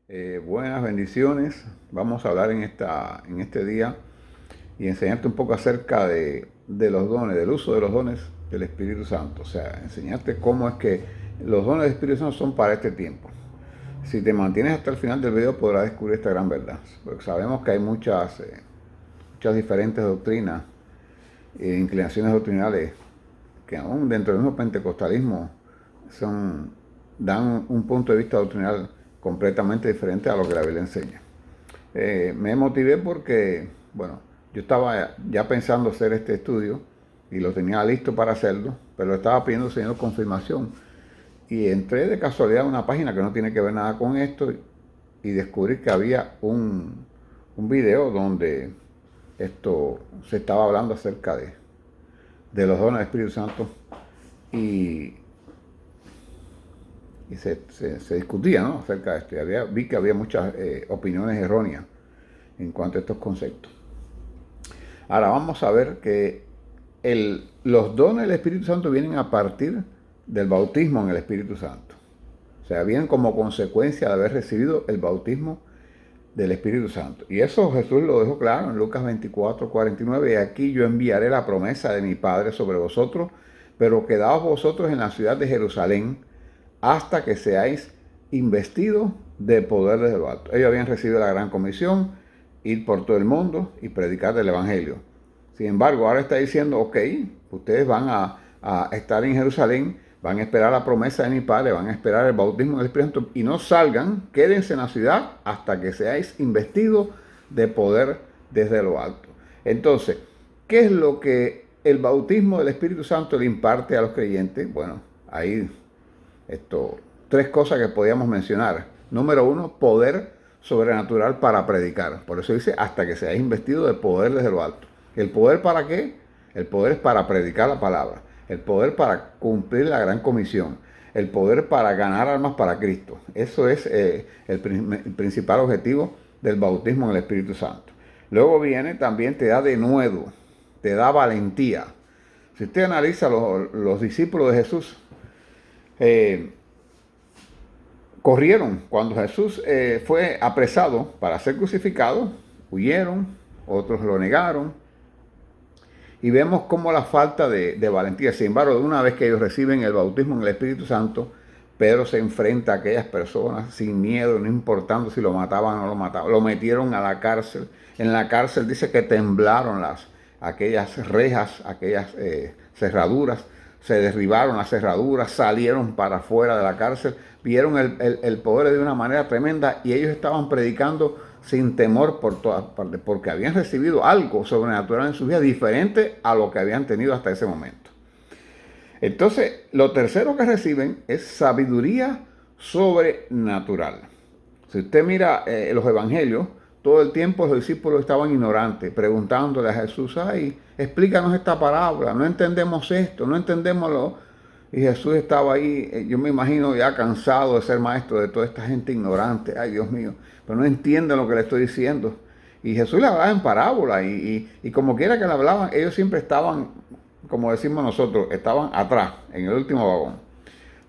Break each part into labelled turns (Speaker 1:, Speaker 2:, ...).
Speaker 1: Buenas bendiciones. Vamos a hablar en este día y enseñarte un poco acerca de los dones, del uso de los dones del Espíritu Santo. O sea, enseñarte cómo es que los dones del Espíritu Santo son para este tiempo. Si te mantienes hasta el final del video podrás descubrir esta gran verdad. Porque sabemos que hay muchas diferentes doctrinas e inclinaciones doctrinales que aún dentro del mismo pentecostalismo dan un punto de vista doctrinal completamente diferente a lo que la Biblia enseña. Me motivé porque, bueno, yo estaba ya pensando hacer este estudio y lo tenía listo para hacerlo, pero lo estaba pidiendo al Señor confirmación. Y entré de casualidad a una página que no tiene que ver nada con esto y descubrí que había un video donde esto se estaba hablando acerca de los dones del Espíritu Santo y, se discutía, ¿no?, acerca de esto. Vi que había muchas opiniones erróneas en cuanto a estos conceptos. Ahora vamos a ver que los dones del Espíritu Santo vienen a partir del bautismo en el Espíritu Santo. O sea, vienen como consecuencia de haber recibido el bautismo del Espíritu Santo. Y eso Jesús lo dejó claro en Lucas 24:49. Y aquí yo enviaré la promesa de mi Padre sobre vosotros, pero quedaos vosotros en la ciudad de Jerusalén hasta que seáis investidos de poder desde lo alto. Ellos habían recibido la gran comisión, ir por todo el mundo y predicar el Evangelio. Sin embargo, ahora está diciendo, ok, ustedes van a estar en Jerusalén, van a esperar la promesa de mi Padre, van a esperar el bautismo del Espíritu Santo y no salgan, quédense en la ciudad hasta que seáis investidos de poder desde lo alto. Entonces, ¿qué es lo que el bautismo del Espíritu Santo le imparte a los creyentes? Bueno, ahí tres cosas que podíamos mencionar. Número uno, poder sobrenatural para predicar. Por eso dice, hasta que seáis investidos de poder desde lo alto. ¿El poder para qué? El poder es para predicar la palabra. El poder para cumplir la gran comisión. El poder para ganar almas para Cristo. Eso es el principal objetivo del bautismo en el Espíritu Santo. Luego viene, también te da denuedo, te da valentía. Si usted analiza los discípulos de Jesús, corrieron cuando Jesús fue apresado para ser crucificado, huyeron, otros lo negaron, y vemos cómo la falta de valentía. Sin embargo, una vez que ellos reciben el bautismo en el Espíritu Santo, Pedro se enfrenta a aquellas personas sin miedo, no importando si lo mataban o no lo mataban. Lo metieron a la cárcel. En la cárcel dice que temblaron aquellas rejas, aquellas cerraduras. Se derribaron las cerraduras, salieron para afuera de la cárcel, vieron el poder de una manera tremenda y ellos estaban predicando sin temor por todas partes, porque habían recibido algo sobrenatural en su vida diferente a lo que habían tenido hasta ese momento. Entonces, lo tercero que reciben es sabiduría sobrenatural. Si usted mira los evangelios, todo el tiempo los discípulos estaban ignorantes, preguntándole a Jesús, ay, explícanos esta parábola, no entendemos esto, no entendemos lo... Y Jesús estaba ahí, yo me imagino ya cansado de ser maestro de toda esta gente ignorante, ay Dios mío, pero no entienden lo que le estoy diciendo. Y Jesús le hablaba en parábola y como quiera que le hablaban, ellos siempre estaban, como decimos nosotros, estaban atrás, en el último vagón.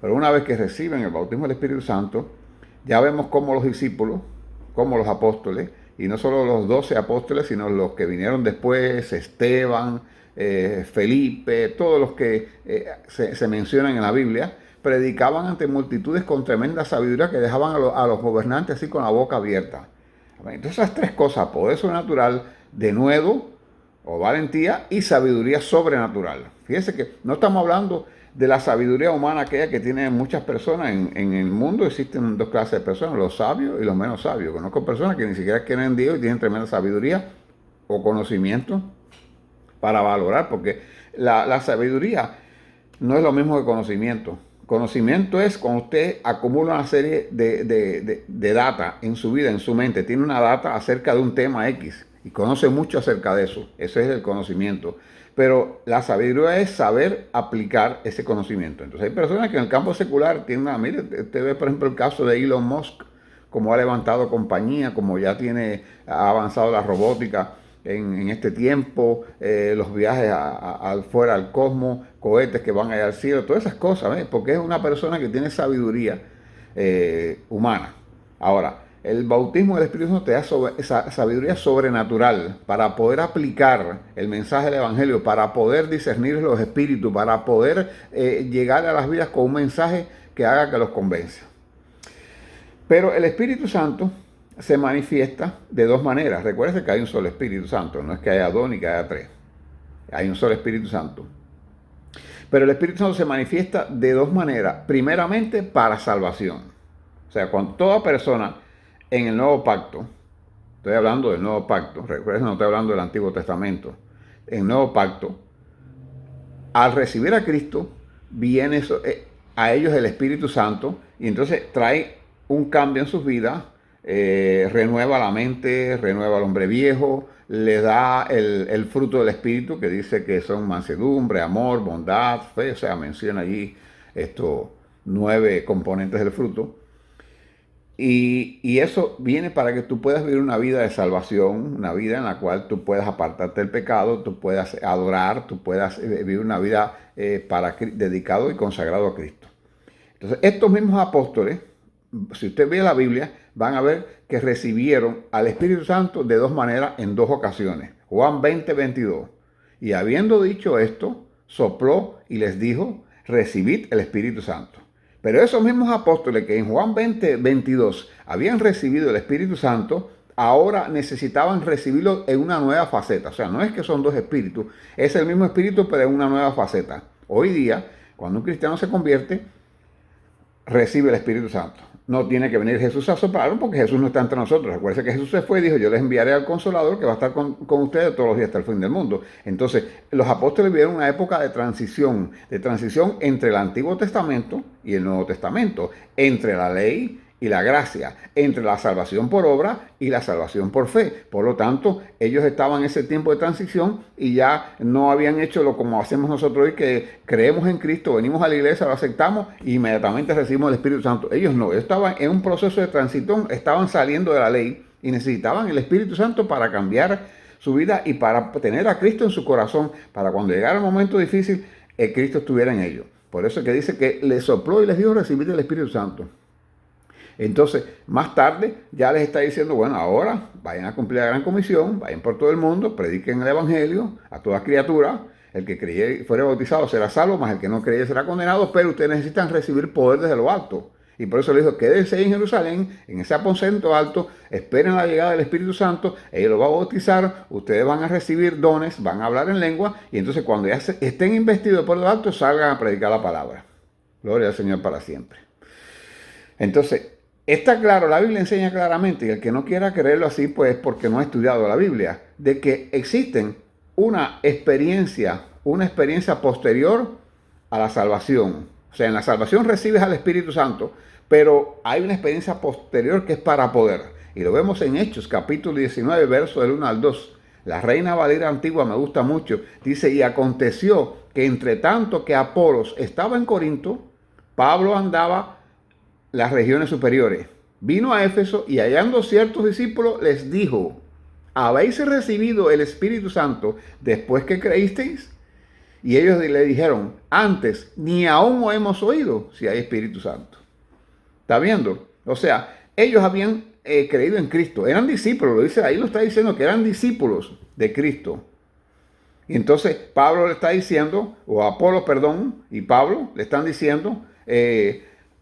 Speaker 1: Pero una vez que reciben el bautismo del Espíritu Santo, ya vemos cómo los discípulos, como los apóstoles, y no solo los 12 apóstoles, sino los que vinieron después, Esteban, Felipe, todos los que se mencionan en la Biblia, predicaban ante multitudes con tremenda sabiduría que dejaban a los gobernantes así con la boca abierta. Entonces esas tres cosas, poder sobrenatural, denuedo o valentía y sabiduría sobrenatural. Fíjense que no estamos hablando de la sabiduría humana, aquella que tienen muchas personas. En el mundo existen dos clases de personas, los sabios y los menos sabios. Conozco personas que ni siquiera quieren en Dios y tienen tremenda sabiduría o conocimiento para valorar, porque la sabiduría no es lo mismo que conocimiento. Conocimiento es cuando usted acumula una serie de data en su vida, en su mente, tiene una data acerca de un tema X y conoce mucho acerca de eso. Eso es el conocimiento. Pero la sabiduría es saber aplicar ese conocimiento. Entonces hay personas que en el campo secular tienen una... Mire, usted ve por ejemplo el caso de Elon Musk, cómo ha levantado compañía, cómo ya ha avanzado la robótica en este tiempo, los viajes fuera al cosmos, cohetes que van allá al cielo, todas esas cosas, ¿ves? Porque es una persona que tiene sabiduría humana. Ahora, el bautismo del Espíritu Santo te da esa sabiduría sobrenatural para poder aplicar el mensaje del Evangelio, para poder discernir los espíritus, para poder llegar a las vidas con un mensaje que haga que los convenza. Pero el Espíritu Santo se manifiesta de dos maneras. Recuerden que hay un solo Espíritu Santo, no es que haya dos ni que haya tres. Hay un solo Espíritu Santo. Pero el Espíritu Santo se manifiesta de dos maneras. Primeramente, para salvación. O sea, cuando toda persona en el Nuevo Pacto, estoy hablando del Nuevo Pacto, recuerden, no estoy hablando del Antiguo Testamento, en el Nuevo Pacto, al recibir a Cristo, viene a ellos el Espíritu Santo y entonces trae un cambio en sus vidas, renueva la mente, renueva al hombre viejo, le da el fruto del Espíritu, que dice que son mansedumbre, amor, bondad, fe, o sea, menciona allí estos 9 componentes del fruto. Y eso viene para que tú puedas vivir una vida de salvación, una vida en la cual tú puedas apartarte del pecado, tú puedas adorar, tú puedas vivir una vida dedicado y consagrado a Cristo. Entonces, estos mismos apóstoles, si usted ve la Biblia, van a ver que recibieron al Espíritu Santo de dos maneras en dos ocasiones. Juan 20, 22. Y habiendo dicho esto, sopló y les dijo, recibid el Espíritu Santo. Pero esos mismos apóstoles que en Juan 20, 22 habían recibido el Espíritu Santo, ahora necesitaban recibirlo en una nueva faceta. O sea, no es que son dos espíritus, es el mismo espíritu, pero en una nueva faceta. Hoy día, cuando un cristiano se convierte, recibe el Espíritu Santo. No tiene que venir Jesús a soplarlo porque Jesús no está entre nosotros. Recuerden que Jesús se fue y dijo, yo les enviaré al Consolador que va a estar con ustedes todos los días hasta el fin del mundo. Entonces, los apóstoles vivieron una época de transición entre el Antiguo Testamento y el Nuevo Testamento, entre la ley y la gracia, entre la salvación por obra y la salvación por fe. Por lo tanto, ellos estaban en ese tiempo de transición y ya no habían hecho lo como hacemos nosotros hoy, que creemos en Cristo, venimos a la iglesia, lo aceptamos e inmediatamente recibimos el Espíritu Santo. Ellos no, estaban en un proceso de transición, estaban saliendo de la ley y necesitaban el Espíritu Santo para cambiar su vida y para tener a Cristo en su corazón, para cuando llegara el momento difícil, Cristo estuviera en ellos. Por eso es que dice que les sopló y les dijo recibir el Espíritu Santo. Entonces, más tarde ya les está diciendo, bueno, ahora vayan a cumplir la gran comisión, vayan por todo el mundo, prediquen el evangelio a toda criatura. El que creyere fuere bautizado será salvo, mas el que no creyere será condenado, pero ustedes necesitan recibir poder desde lo alto. Y por eso le dijo, quédense en Jerusalén, en ese aposento alto, esperen la llegada del Espíritu Santo, Él los va a bautizar, ustedes van a recibir dones, van a hablar en lengua, y entonces cuando ya estén investidos por lo alto, salgan a predicar la palabra. Gloria al Señor para siempre. Entonces, está claro, la Biblia enseña claramente, y el que no quiera creerlo así, pues es porque no ha estudiado la Biblia, de que existen una experiencia posterior a la salvación. O sea, en la salvación recibes al Espíritu Santo, pero hay una experiencia posterior que es para poder. Y lo vemos en Hechos, capítulo 19, verso del 1 al 2. La Reina Valera antigua me gusta mucho. Dice, y aconteció que entre tanto que Apolos estaba en Corinto, Pablo andaba las regiones superiores. Vino a Éfeso y hallando ciertos discípulos les dijo, ¿habéis recibido el Espíritu Santo después que creísteis? Y ellos le dijeron, antes ni aún hemos oído si hay Espíritu Santo. ¿Está viendo? O sea, ellos habían creído en Cristo, eran discípulos, lo dice ahí, lo está diciendo que eran discípulos de Cristo. Y entonces Pablo le está diciendo, o Apolo, perdón, y Pablo le están diciendo,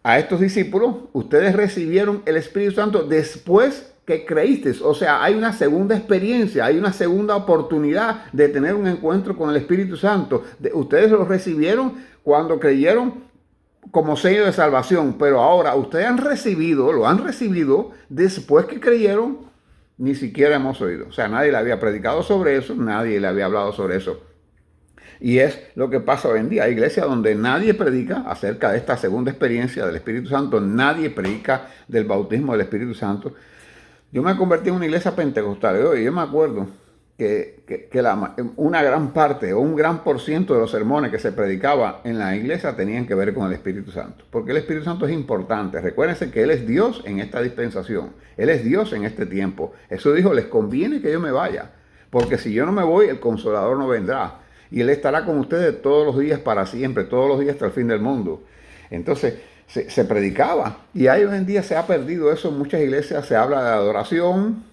Speaker 1: a estos discípulos, ustedes recibieron el Espíritu Santo después que creísteis. O sea, hay una segunda experiencia, hay una segunda oportunidad de tener un encuentro con el Espíritu Santo. Ustedes lo recibieron cuando creyeron como sello de salvación, pero ahora ustedes lo han recibido después que creyeron, ni siquiera hemos oído. O sea, nadie le había predicado sobre eso, nadie le había hablado sobre eso. Y es lo que pasa hoy en día. Hay iglesias donde nadie predica acerca de esta segunda experiencia del Espíritu Santo. Nadie predica del bautismo del Espíritu Santo. Yo me convertí en una iglesia pentecostal. Y yo me acuerdo que una gran parte o un gran por ciento de los sermones que se predicaba en la iglesia tenían que ver con el Espíritu Santo. Porque el Espíritu Santo es importante. Recuérdense que Él es Dios en esta dispensación. Él es Dios en este tiempo. Jesús dijo, les conviene que yo me vaya. Porque si yo no me voy, el Consolador no vendrá. Y Él estará con ustedes todos los días para siempre, todos los días hasta el fin del mundo. Entonces, se predicaba. Y ahí hoy en día se ha perdido eso en muchas iglesias. Se habla de adoración,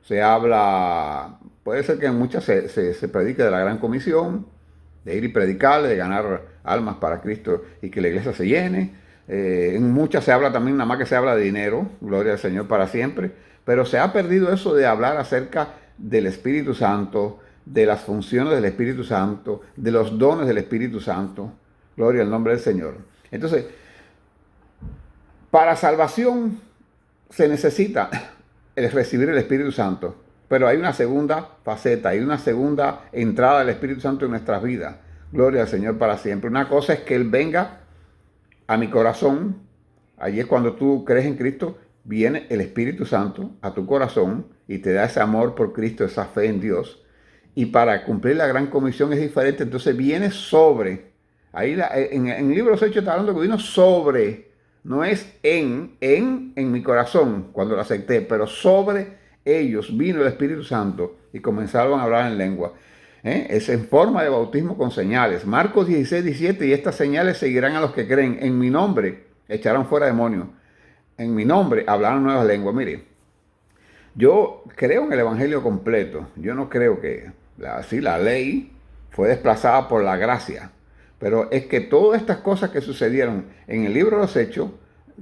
Speaker 1: se habla, puede ser que en muchas se predique de la gran comisión, de ir y predicar, de ganar almas para Cristo y que la iglesia se llene. En muchas se habla también, nada más que se habla de dinero, gloria al Señor para siempre. Pero se ha perdido eso de hablar acerca del Espíritu Santo, de las funciones del Espíritu Santo, de los dones del Espíritu Santo. Gloria al nombre del Señor. Entonces, para salvación se necesita recibir el Espíritu Santo, pero hay una segunda faceta, hay una segunda entrada del Espíritu Santo en nuestras vidas. Gloria al Señor para siempre. Una cosa es que Él venga a mi corazón. Allí es cuando tú crees en Cristo, viene el Espíritu Santo a tu corazón y te da ese amor por Cristo, esa fe en Dios. Y para cumplir la gran comisión es diferente. Entonces viene sobre. Ahí en el libro de los Hechos está hablando que vino sobre. No es en mi corazón cuando lo acepté, pero sobre ellos vino el Espíritu Santo y comenzaron a hablar en lengua. Es en forma de bautismo con señales. Marcos 16, 17, y estas señales seguirán a los que creen. En mi nombre echarán fuera demonios. En mi nombre hablarán nuevas lenguas. Mire, yo creo en el Evangelio completo. Yo no creo que la ley fue desplazada por la gracia. Pero es que todas estas cosas que sucedieron en el libro de los Hechos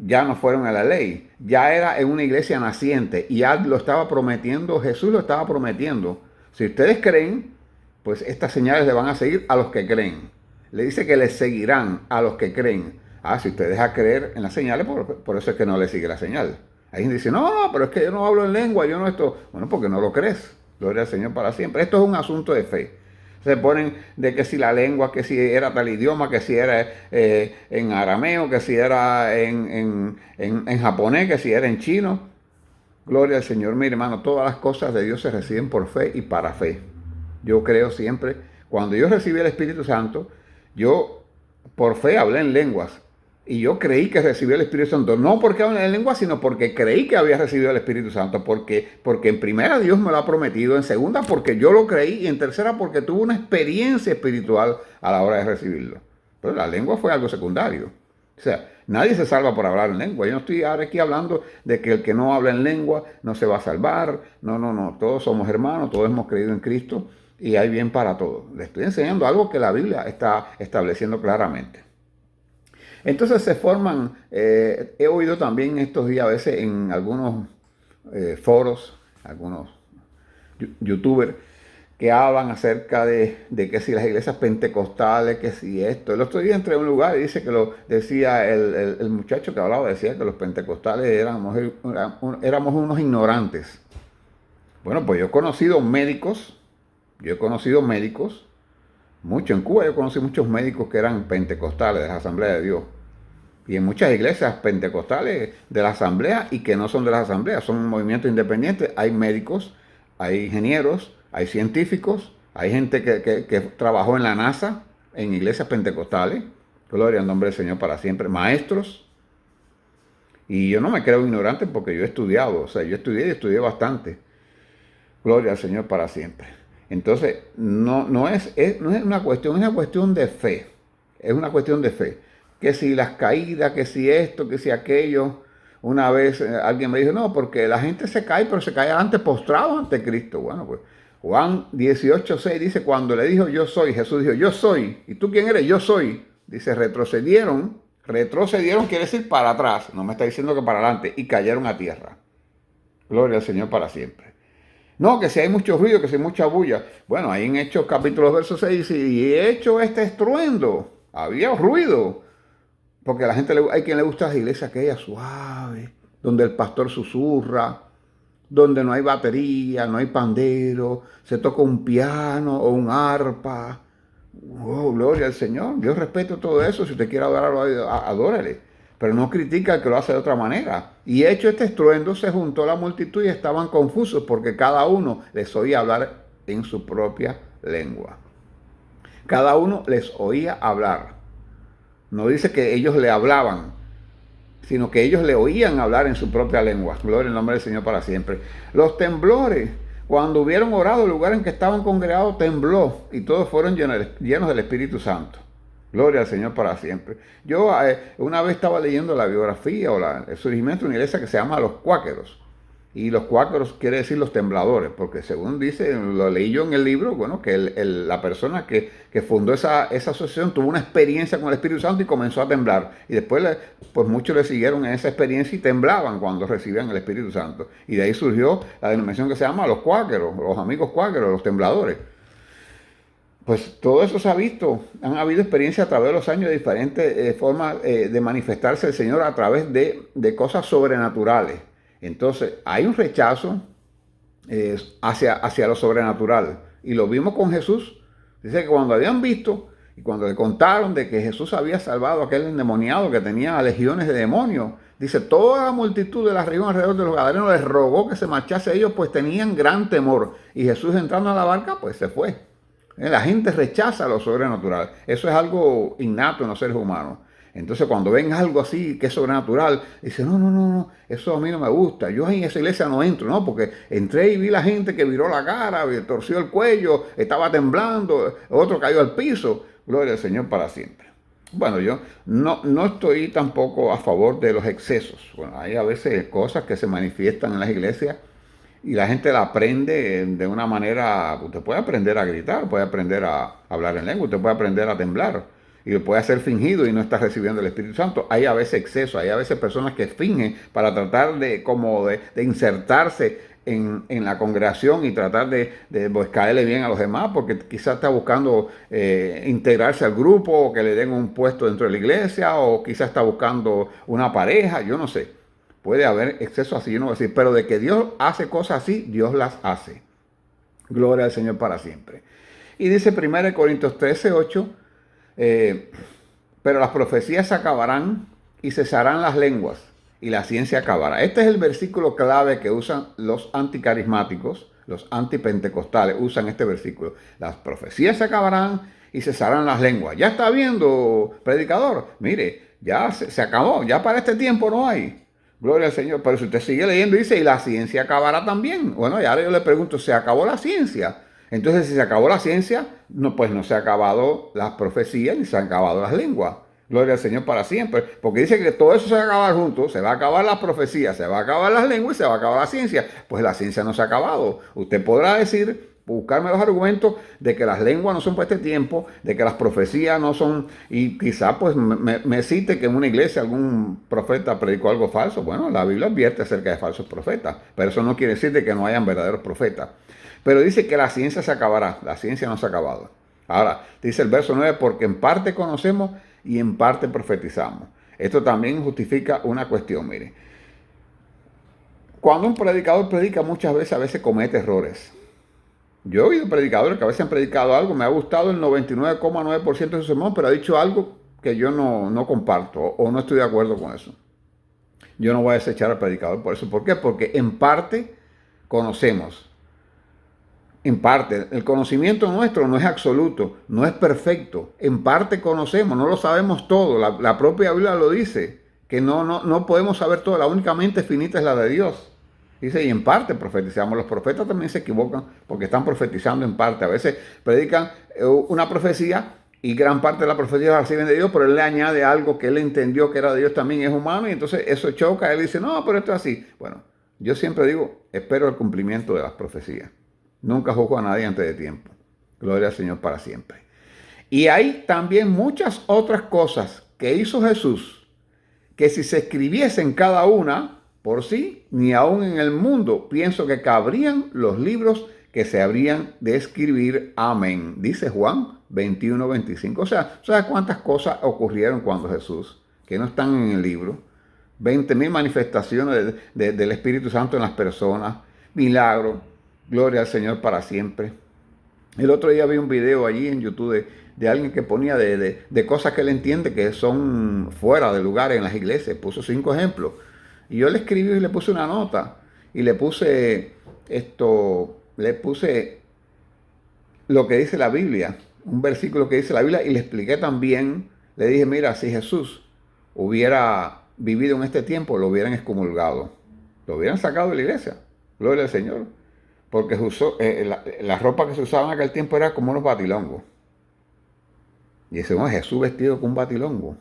Speaker 1: ya no fueron a la ley. Ya era en una iglesia naciente y ya lo estaba prometiendo, Jesús lo estaba prometiendo. Si ustedes creen, pues estas señales le van a seguir a los que creen. Le dice que les seguirán a los que creen. Si usted deja creer en las señales, por eso es que no le sigue la señal. Hay gente que dice, no, pero es que yo no hablo en lengua, yo no esto. Bueno, porque no lo crees. Gloria al Señor para siempre. Esto es un asunto de fe. Se ponen de que si la lengua, que si era tal idioma, que si era en arameo, que si era en japonés, que si era en chino. Gloria al Señor. Mire, hermano, todas las cosas de Dios se reciben por fe y para fe. Yo creo siempre, cuando yo recibí el Espíritu Santo, yo por fe hablé en lenguas. Y yo creí que recibí el Espíritu Santo, no porque hablé en lenguas, sino porque creí que había recibido el Espíritu Santo. Porque en primera Dios me lo ha prometido, en segunda porque yo lo creí y en tercera porque tuve una experiencia espiritual a la hora de recibirlo. Pero la lengua fue algo secundario. O sea, nadie se salva por hablar en lengua. Yo no estoy ahora aquí hablando de que el que no habla en lengua no se va a salvar. No. Todos somos hermanos, todos hemos creído en Cristo y hay bien para todos. Le estoy enseñando algo que la Biblia está estableciendo claramente. Entonces se forman, he oído también estos días a veces en algunos foros, algunos youtubers, que hablan acerca de que si las iglesias pentecostales, que si esto. El otro día entré a un lugar y dice que lo decía el muchacho que hablaba, decía que los pentecostales éramos unos ignorantes. Bueno, pues yo he conocido médicos, mucho en Cuba yo conocí muchos médicos que eran pentecostales de la Asamblea de Dios. Y en muchas iglesias pentecostales de la Asamblea y que no son de la Asamblea, son movimientos independientes. Hay médicos, hay ingenieros, hay científicos, hay gente que trabajó en la NASA, en iglesias pentecostales. Gloria al nombre del Señor para siempre. Maestros. Y yo no me creo ignorante porque yo he estudiado. O sea, yo estudié y estudié bastante. Gloria al Señor para siempre. Entonces, no es una cuestión, es una cuestión de fe. Es una cuestión de fe. Que si las caídas, que si esto, que si aquello. Una vez alguien me dijo, no, porque la gente se cae, pero se cae antes postrado ante Cristo. Bueno, pues Juan 18:6 dice, cuando le dijo yo soy, Jesús dijo, yo soy. ¿Y tú quién eres? Yo soy. Dice, retrocedieron quiere decir para atrás. No me está diciendo que para adelante. Y cayeron a tierra. Gloria al Señor para siempre. No, que si hay mucho ruido, que si hay mucha bulla. Bueno, ahí en Hechos capítulo verso 6 dice, y he hecho este estruendo. Había ruido. Porque a la gente hay quien le gusta las iglesias aquellas suaves, donde el pastor susurra, donde no hay batería, no hay pandero, se toca un piano o un arpa. Oh, gloria al Señor. Yo respeto todo eso. Si usted quiere adorarlo, adórale. Pero no critica al que lo hace de otra manera. Y hecho este estruendo, se juntó la multitud y estaban confusos porque cada uno les oía hablar en su propia lengua. Cada uno les oía hablar. No dice que ellos le hablaban, sino que ellos le oían hablar en su propia lengua. Gloria al nombre del Señor para siempre. Los temblores, cuando hubieron orado, el lugar en que estaban congregados tembló y todos fueron llenos del Espíritu Santo. Gloria al Señor para siempre. Yo una vez estaba leyendo la biografía o el surgimiento de una iglesia que se llama los cuáqueros. Y los cuáqueros quiere decir los tembladores, porque según dice, lo leí yo en el libro, bueno, que la persona que fundó esa asociación tuvo una experiencia con el Espíritu Santo y comenzó a temblar. Y después, pues muchos le siguieron en esa experiencia y temblaban cuando recibían el Espíritu Santo. Y de ahí surgió la denominación que se llama los cuáqueros, los amigos cuáqueros, los tembladores. Pues todo eso se ha visto, han habido experiencias a través de los años de diferentes formas de manifestarse el Señor a través de cosas sobrenaturales. Entonces, hay un rechazo hacia lo sobrenatural. Y lo vimos con Jesús. Dice que cuando habían visto y cuando le contaron de que Jesús había salvado a aquel endemoniado que tenía legiones de demonios, dice, toda la multitud de la región alrededor de los gadarenos les rogó que se marchase ellos, pues tenían gran temor. Y Jesús entrando a la barca, pues se fue. La gente rechaza lo sobrenatural. Eso es algo innato en los seres humanos. Entonces cuando ven algo así que es sobrenatural, dicen, no, eso a mí no me gusta. Yo en esa iglesia no entro, ¿no? Porque entré y vi la gente que viró la cara, torció el cuello, estaba temblando, otro cayó al piso. Gloria al Señor para siempre. Bueno, yo no estoy tampoco a favor de los excesos. Bueno, hay a veces cosas que se manifiestan en las iglesias y la gente la aprende de una manera. Usted puede aprender a gritar, puede aprender a hablar en lengua, usted puede aprender a temblar y lo puede hacer fingido y no está recibiendo el Espíritu Santo. Hay a veces exceso, hay a veces personas que fingen para tratar de insertarse en la congregación y tratar de pues, caerle bien a los demás, porque quizás está buscando integrarse al grupo, o que le den un puesto dentro de la iglesia, o quizás está buscando una pareja, yo no sé. Puede haber exceso así, yo no voy a decir, pero de que Dios hace cosas así, Dios las hace. Gloria al Señor para siempre. Y dice 1 Corintios 13:8, pero las profecías se acabarán y cesarán las lenguas y la ciencia acabará. Este es el versículo clave que usan los anticarismáticos, los antipentecostales, usan este versículo. Las profecías se acabarán y cesarán las lenguas. Ya está viendo, predicador, mire, ya se acabó, ya para este tiempo no hay. Gloria al Señor. Pero si usted sigue leyendo, dice, y la ciencia acabará también. Bueno, y ahora yo le pregunto, ¿se acabó la ciencia? Entonces, si se acabó la ciencia, no, pues no se han acabado las profecías ni se han acabado las lenguas. Gloria al Señor para siempre. Porque dice que todo eso se va a acabar juntos. Se va a acabar las profecías, se va a acabar las lenguas y se va a acabar la ciencia. Pues la ciencia no se ha acabado. Usted podrá decir, buscarme los argumentos de que las lenguas no son para este tiempo, de que las profecías no son, y quizá pues me cite que en una iglesia algún profeta predicó algo falso. Bueno, la Biblia advierte acerca de falsos profetas, pero eso no quiere decir de que no hayan verdaderos profetas. Pero dice que la ciencia se acabará, la ciencia no se ha acabado. Ahora, dice el verso 9, porque en parte conocemos y en parte profetizamos. Esto también justifica una cuestión, mire. Cuando un predicador predica muchas veces, a veces comete errores. Yo he oído predicadores que a veces han predicado algo, me ha gustado el 99,9% de su sermón, pero ha dicho algo que yo no comparto o no estoy de acuerdo con eso. Yo no voy a desechar al predicador por eso. ¿Por qué? Porque en parte conocemos. En parte, el conocimiento nuestro no es absoluto, no es perfecto. En parte conocemos, no lo sabemos todo. La propia Biblia lo dice, que no podemos saber todo. La única mente finita es la de Dios. Dice, y en parte profetizamos. Los profetas también se equivocan porque están profetizando en parte. A veces predican una profecía y gran parte de la profecía la reciben de Dios, pero él le añade algo que él entendió que era de Dios también, es humano, y entonces eso choca. Él dice, no, pero esto es así. Bueno, yo siempre digo, espero el cumplimiento de las profecías. Nunca juzgo a nadie antes de tiempo. Gloria al Señor para siempre. Y hay también muchas otras cosas que hizo Jesús, que si se escribiesen cada una por sí, ni aún en el mundo, pienso que cabrían los libros que se habrían de escribir. Amén. Dice Juan 21:25. O sea, ¿sabes cuántas cosas ocurrieron cuando Jesús, que no están en el libro? 20,000 manifestaciones del Espíritu Santo en las personas, milagros. Gloria al Señor para siempre. El otro día vi un video allí en YouTube de alguien que ponía de cosas que él entiende que son fuera de lugar en las iglesias. Puso 5 ejemplos. Y yo le escribí y le puse una nota. Y le puse lo que dice la Biblia. Un versículo que dice la Biblia. Y le expliqué también, le dije, mira, si Jesús hubiera vivido en este tiempo, lo hubieran excomulgado. Lo hubieran sacado de la iglesia. Gloria al Señor. Porque la ropa que se usaba en aquel tiempo era como unos batilongos. Y dice, bueno, Jesús vestido con un batilongo,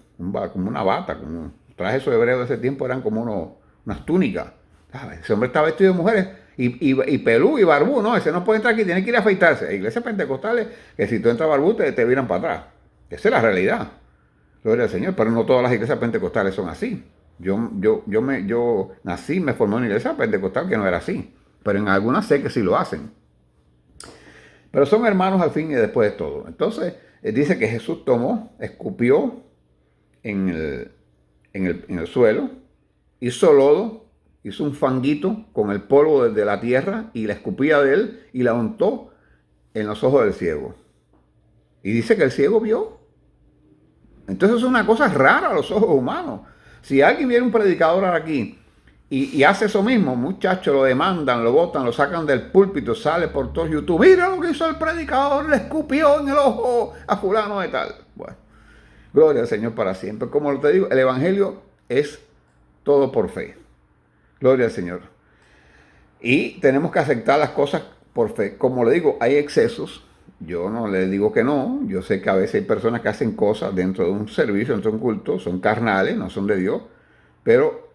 Speaker 1: como una bata, como un traje esos hebreos de ese tiempo eran como unas túnicas. ¿Sabes? Ese hombre está vestido de mujeres y pelú y barbú, no, ese no puede entrar aquí, tiene que ir a afeitarse. Hay iglesias pentecostales que si tú entras barbú te viran para atrás. Esa es la realidad. Gloria al Señor, pero no todas las iglesias pentecostales son así. Yo nací, me formé en una iglesia pentecostal que no era así, pero en algunas sé que sí lo hacen. Pero son hermanos al fin y después de todo. Entonces, dice que Jesús tomó, escupió en el suelo, hizo lodo, hizo un fanguito con el polvo de la tierra y la escupía de él y la untó en los ojos del ciego. Y dice que el ciego vio. Entonces es una cosa rara a los ojos humanos. Si alguien viene un predicador aquí y hace eso mismo, muchachos, lo demandan, lo botan, lo sacan del púlpito, sale por todo YouTube. Mira lo que hizo el predicador, le escupió en el ojo a fulano de tal. Bueno, gloria al Señor para siempre. Como te digo, el Evangelio es todo por fe. Gloria al Señor. Y tenemos que aceptar las cosas por fe. Como le digo, hay excesos. Yo no le digo que no. Yo sé que a veces hay personas que hacen cosas dentro de un servicio, dentro de un culto, son carnales, no son de Dios. Pero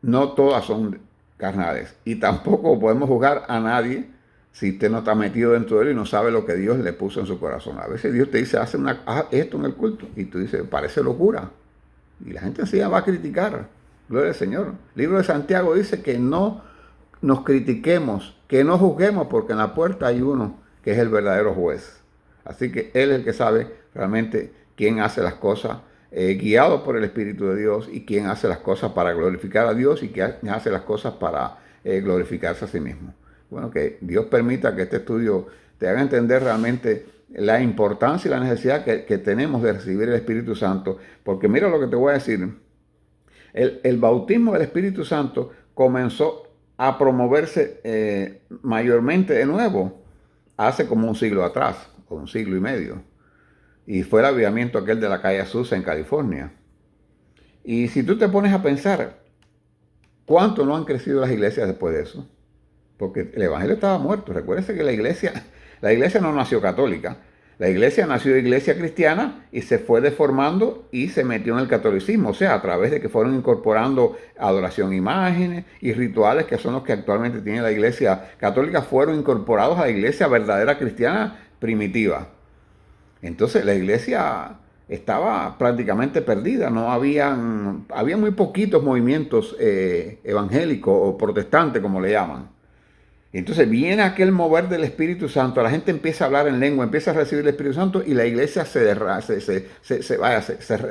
Speaker 1: no todas son carnales. Y tampoco podemos juzgar a nadie si usted no está metido dentro de él y no sabe lo que Dios le puso en su corazón. A veces Dios te dice, haz esto en el culto. Y tú dices, parece locura. Y la gente encima va a criticar. Gloria al Señor. El libro de Santiago dice que no nos critiquemos, que no juzguemos, porque en la puerta hay uno que es el verdadero juez. Así que Él es el que sabe realmente quién hace las cosas guiado por el Espíritu de Dios y quién hace las cosas para glorificar a Dios y quién hace las cosas para glorificarse a sí mismo. Bueno, que Dios permita que este estudio te haga entender realmente la importancia y la necesidad que tenemos de recibir el Espíritu Santo, porque mira lo que te voy a decir. El bautismo del Espíritu Santo comenzó a promoverse mayormente de nuevo hace como un siglo atrás, o un siglo y medio. Y fue el avivamiento aquel de la calle Azusa en California. Y si tú te pones a pensar, ¿cuánto no han crecido las iglesias después de eso? Porque el evangelio estaba muerto. Recuérdense que la iglesia no nació católica. La iglesia nació iglesia cristiana y se fue deformando y se metió en el catolicismo. O sea, a través de que fueron incorporando adoración a imágenes y rituales que son los que actualmente tiene la iglesia católica, fueron incorporados a la iglesia verdadera cristiana primitiva. Entonces la iglesia estaba prácticamente perdida, no había muy poquitos movimientos evangélicos o protestantes, como le llaman. Entonces viene aquel mover del Espíritu Santo, la gente empieza a hablar en lengua, empieza a recibir el Espíritu Santo y la iglesia se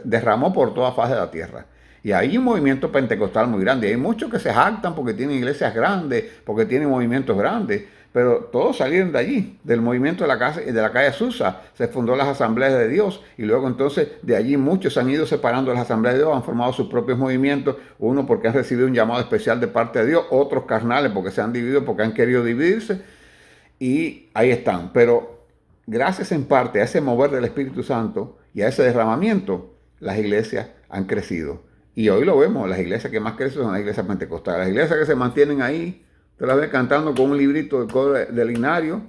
Speaker 1: derramó por toda faz de la tierra. Y hay un movimiento pentecostal muy grande. Hay muchos que se jactan porque tienen iglesias grandes, porque tienen movimientos grandes, pero todos salieron de allí, del movimiento de la calle Azusa. Se fundó las Asambleas de Dios y luego entonces de allí muchos han ido separando de las Asambleas de Dios, han formado sus propios movimientos, uno porque han recibido un llamado especial de parte de Dios, otros carnales porque se han dividido, porque han querido dividirse y ahí están. Pero gracias en parte a ese mover del Espíritu Santo y a ese derramamiento, las iglesias han crecido. Y hoy lo vemos, las iglesias que más crecen son las iglesias pentecostales. Las iglesias que se mantienen ahí, te las ves cantando con un librito de linario,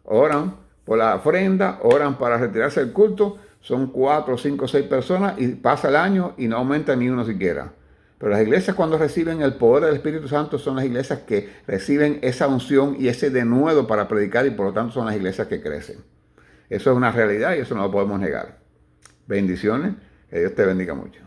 Speaker 1: oran por la ofrenda, oran para retirarse del culto, son 4, 5, 6 personas y pasa el año y no aumenta ni uno siquiera. Pero las iglesias cuando reciben el poder del Espíritu Santo son las iglesias que reciben esa unción y ese denuedo para predicar y por lo tanto son las iglesias que crecen. Eso es una realidad y eso no lo podemos negar. Bendiciones, que Dios te bendiga mucho.